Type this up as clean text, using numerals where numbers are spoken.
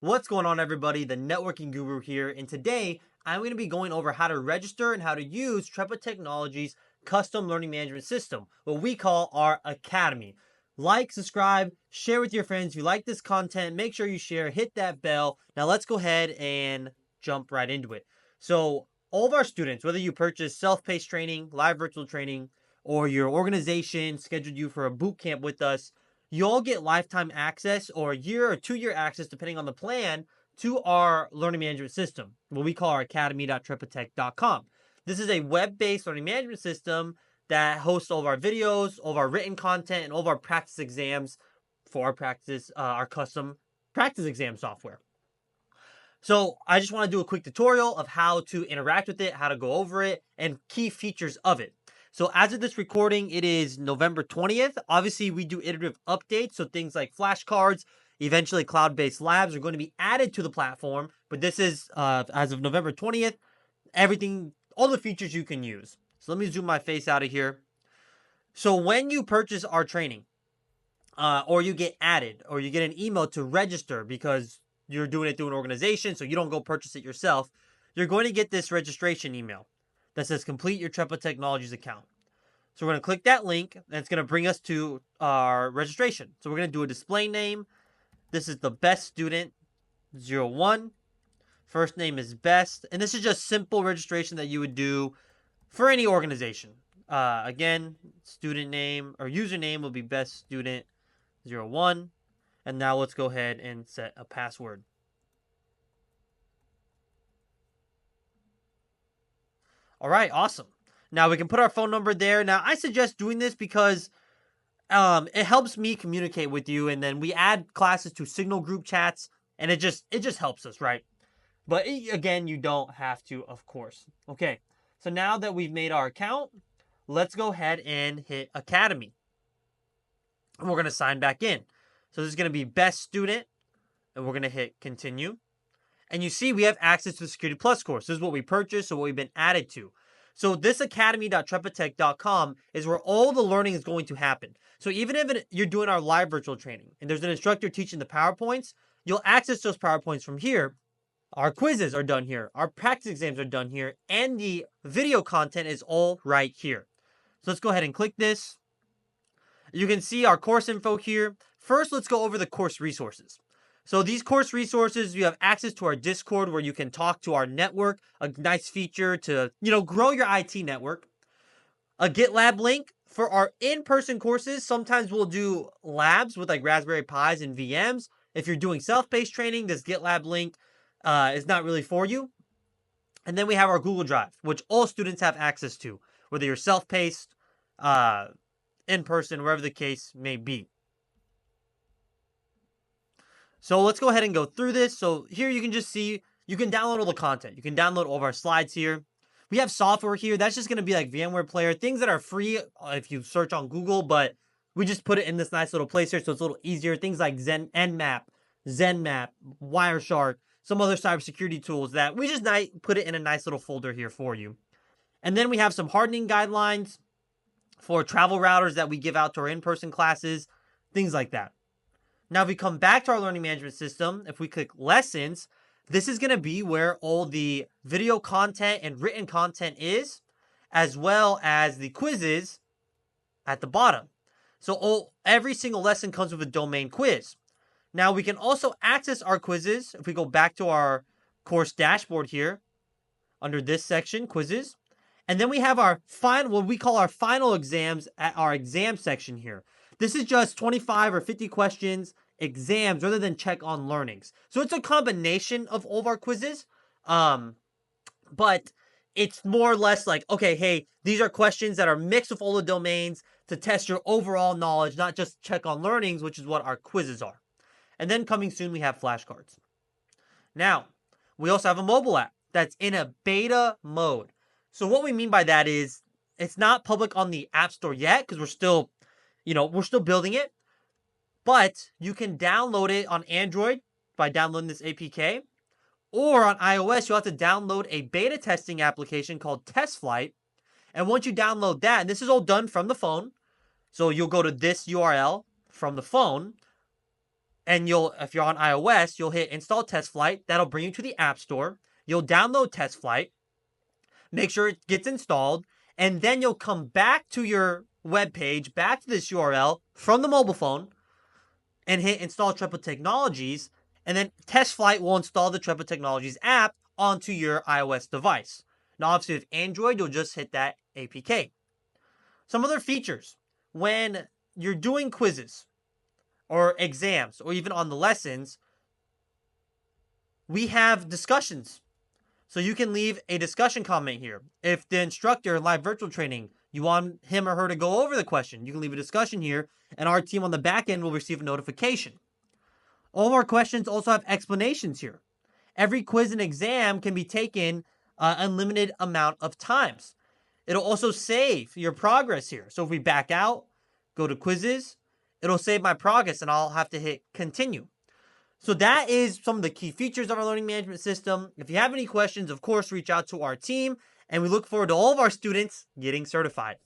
What's going on, everybody? The networking guru here, and today I'm going to be going over how to register and how to use Trepa Technologies' custom learning management system, what we call our academy. Like, subscribe, share with your friends. If you like this content, make sure you share, hit that bell. Now let's go ahead and jump right into it. So all of our students, whether you purchase self-paced training, live virtual training, or your organization scheduled you for a boot camp with us, you all get lifetime access or a year or 2 year access, depending on the plan, to our learning management system, what we call our academy.trepatech.com. This is a web-based learning management system that hosts all of our videos, all of our written content, and all of our practice exams for our practice, our custom practice exam software. So I just want to do a quick tutorial of how to interact with it, how to go over it, and key features of it. So as of this recording, it is November 20th. Obviously, we do iterative updates, so things like flashcards, eventually cloud-based labs are going to be added to the platform. But this is, as of November 20th, everything, all the features you can use. So let me zoom my face out of here. So when you purchase our training, or you get added, or you get an email to register because you're doing it through an organization, so you don't go purchase it yourself, you're going to get this registration email that says complete your Trepa Technologies account. So we're going to click that link, and it's going to bring us to our registration. So we're going to do a display name. This is the best student 01. First name is best, and this is just simple registration that you would do for any organization. Again, student name or username will be best student 01. And now let's go ahead and set a password. All right, awesome. Now we can put our phone number there. Now I suggest doing this because it helps me communicate with you, and then we add classes to Signal group chats, and it just helps us, right? But again, you don't have to, of course. Okay, so now that we've made our account, let's go ahead and hit Academy. And we're going to sign back in. So this is going to be best student, and we're going to hit continue. And you see we have access to the Security Plus course. This is what we purchased, so what we've been added to. So this academy.trepatech.com is where all the learning is going to happen. So even if you're doing our live virtual training and there's an instructor teaching the PowerPoints, you'll access those PowerPoints from here. Our quizzes are done here. Our practice exams are done here. And the video content is all right here. So let's go ahead and click this. You can see our course info here. First, let's go over the course resources. So these course resources, you have access to our Discord where you can talk to our network, a nice feature to, grow your IT network. A GitLab link for our in-person courses. Sometimes we'll do labs with like Raspberry Pis and VMs. If you're doing self-paced training, this GitLab link is not really for you. And then we have our Google Drive, which all students have access to, whether you're self-paced, in person, wherever the case may be. So let's go ahead and go through this. So here you can just see, you can download all the content. You can download all of our slides here. We have software here. That's just going to be like VMware Player, things that are free if you search on Google, but we just put it in this nice little place here so it's a little easier. Things like Nmap, ZenMap, Wireshark, some other cybersecurity tools that we just put it in a nice little folder here for you. And then we have some hardening guidelines for travel routers that we give out to our in-person classes, things like that. Now, if we come back to our learning management system, if we click lessons, this is going to be where all the video content and written content is, as well as the quizzes at the bottom. So every single lesson comes with a domain quiz. Now, we can also access our quizzes. If we go back to our course dashboard here, under this section, quizzes, and then we have our final, what we call our final exams at our exam section here. This is just 25 or 50 questions, exams, rather than check on learnings. So it's a combination of all of our quizzes, but it's more or less like, okay, hey, these are questions that are mixed with all the domains to test your overall knowledge, not just check on learnings, which is what our quizzes are. And then coming soon, we have flashcards. Now, we also have a mobile app that's in a beta mode. So what we mean by that is it's not public on the App Store yet because we're still building it. But you can download it on Android by downloading this APK. Or on iOS, you'll have to download a beta testing application called TestFlight. And once you download that, and this is all done from the phone. So you'll go to this URL from the phone. And if you're on iOS, you'll hit install test flight. That'll bring you to the App Store. You'll download test flight, make sure it gets installed, and then you'll come back to your web page, back to this URL from the mobile phone, and hit install Trepa Technologies, and then test flight will install the Trepa Technologies app onto your iOS device. Now, obviously, with Android, you'll just hit that APK. Some other features. When you're doing quizzes or exams or even on the lessons, we have discussions. So you can leave a discussion comment here. If the instructor in live virtual training, you want him or her to go over the question, you can leave a discussion here, and our team on the back end will receive a notification. All of our questions also have explanations here. Every quiz and exam can be taken unlimited amount of times. It'll also save your progress here. So if we back out, go to quizzes, it'll save my progress and I'll have to hit continue. So that is some of the key features of our learning management system. If you have any questions, of course, reach out to our team, and we look forward to all of our students getting certified.